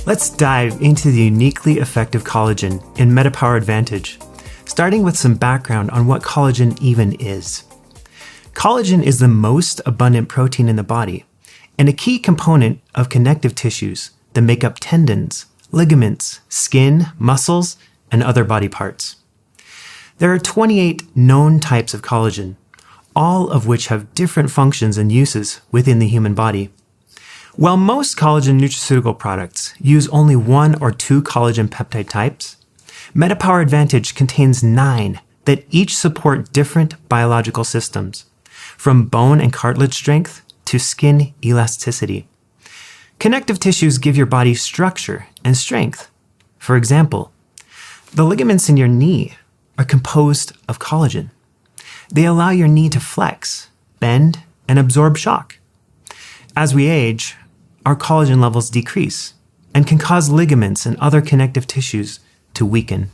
Let's dive into the uniquely effective collagen in MetaPWR Advantage, starting with some background on what collagen even is. Collagen is the most abundant protein in the body and a key component of connective tissues that make up tendons, ligaments, skin, muscles, and other body parts. There are 28 known types of collagen, all of which have different functions and uses within the human body. While most collagen nutraceutical products use only 1 or 2 collagen peptide types, MetaPWR Advantage contains 9 that each support different biological systems, from bone and cartilage strength to skin elasticity. Connective tissues give your body structure and strength. For example, the ligaments in your knee are composed of collagen. They allow your knee to flex, bend, and absorb shock. As we age, our collagen levels decrease and can cause ligaments and other connective tissues to weaken.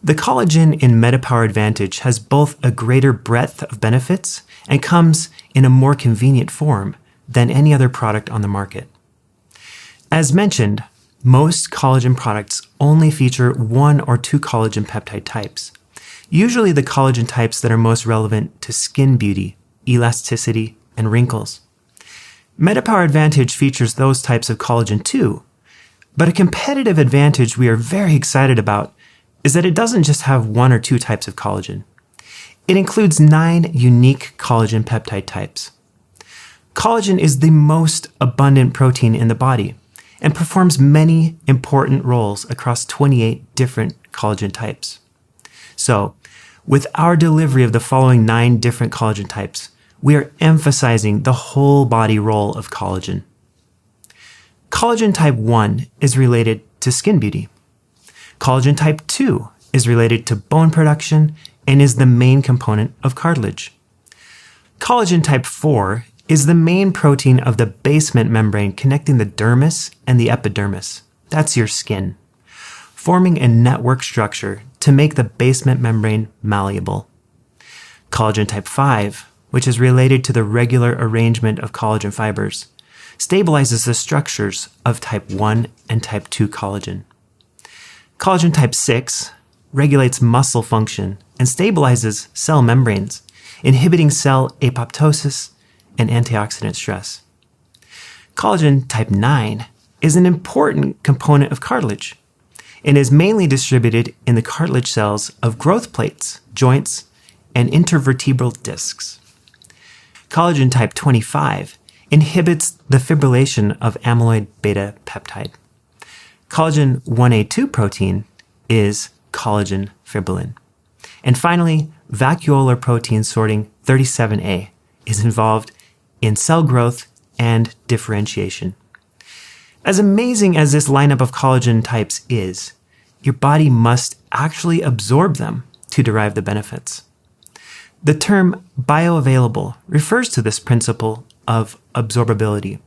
The collagen in MetaPWR Advantage has both a greater breadth of benefits and comes in a more convenient form than any other product on the market. As mentioned, most collagen products only feature 1 or 2 collagen peptide types, usually the collagen types that are most relevant to skin beauty, elasticity, and wrinkles. MetaPWR Advantage features those types of collagen too, but a competitive advantage we are very excited about is that it doesn't just have 1 or 2 types of collagen. It includes 9 unique collagen peptide types. Collagen is the most abundant protein in the body and performs many important roles across 28 different collagen types. So, with our delivery of the following 9 different collagen types, we are emphasizing the whole body role of collagen. Collagen type 1 is related to skin beauty. Collagen type 2 is related to bone production and is the main component of cartilage. Collagen type 4 is the main protein of the basement membrane connecting the dermis and the epidermis. That's your skin, forming a network structure to make the basement membrane malleable. Collagen type 5, which is related to the regular arrangement of collagen fibers, stabilizes the structures of type 1 and type 2 collagen. Collagen type 6 regulates muscle function and stabilizes cell membranes, inhibiting cell apoptosis and antioxidant stress. Collagen type 9 is an important component of cartilage and is mainly distributed in the cartilage cells of growth plates, joints, and intervertebral discs. Collagen type 25 inhibits the fibrillation of amyloid beta peptide. Collagen 1A2 protein is collagen fibrillin. And finally, vacuolar protein sorting 37A is involved in cell growth and differentiation. As amazing as this lineup of collagen types is, your body must actually absorb them to derive the benefits. The term bioavailable refers to this principle of absorbability.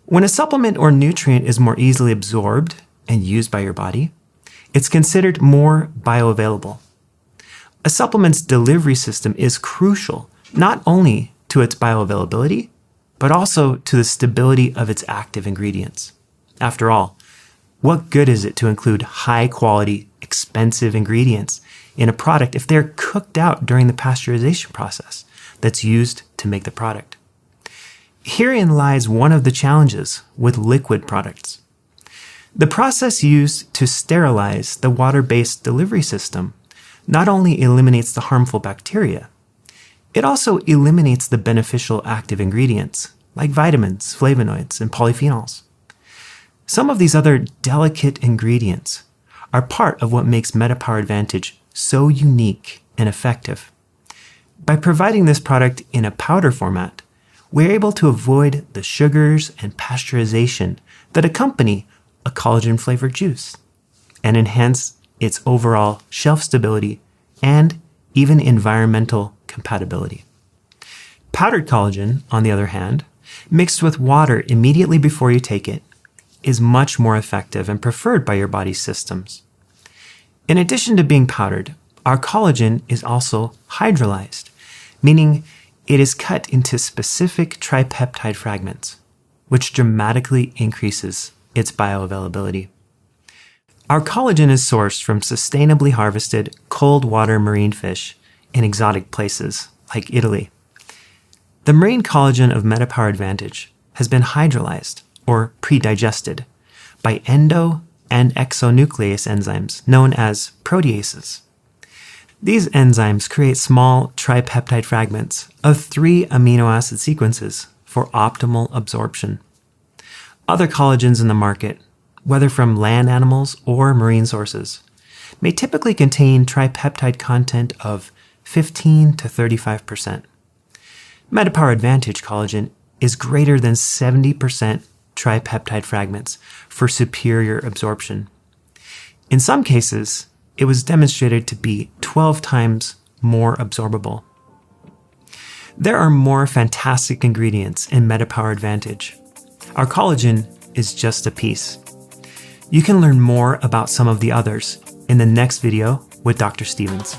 When a supplement or nutrient is more easily absorbed and used by your body, it's considered more bioavailable. A supplement's delivery system is crucial not only to its bioavailability, but also to the stability of its active ingredients. After all, what good is it to include high-quality, expensive ingredients in a product if they're cooked out during the pasteurization process that's used to make the product? Herein lies one of the challenges with liquid products. The process used to sterilize the water-based delivery system not only eliminates the harmful bacteria, it also eliminates the beneficial active ingredients like vitamins, flavonoids, and polyphenols. Some of these other delicate ingredients are part of what makes MetaPWR Advantage so unique and effective. By providing this product in a powder format, we're able to avoid the sugars and pasteurization that accompany a collagen-flavored juice and enhance its overall shelf stability and even environmental compatibility. Powdered collagen, on the other hand, mixed with water immediately before you take it, is much more effective and preferred by your body's systems. In addition to being powdered, our collagen is also hydrolyzed, meaning it is cut into specific tripeptide fragments, which dramatically increases its bioavailability. Our collagen is sourced from sustainably harvested cold water marine fish in exotic places like Italy. The marine collagen of MetaPWR Advantage has been hydrolyzed or pre-digested by endo and exonuclease enzymes known as proteases. These enzymes create small tripeptide fragments of 3 amino acid sequences for optimal absorption. Other collagens in the market, whether from land animals or marine sources, may typically contain tripeptide content of 15 to 35%. MetaPWR Advantage collagen is greater than 70% tripeptide fragments for superior absorption. In some cases, it was demonstrated to be 12 times more absorbable. There are more fantastic ingredients in MetaPWR Advantage. Our collagen is just a piece. You can learn more about some of the others in the next video with Dr. Stevens.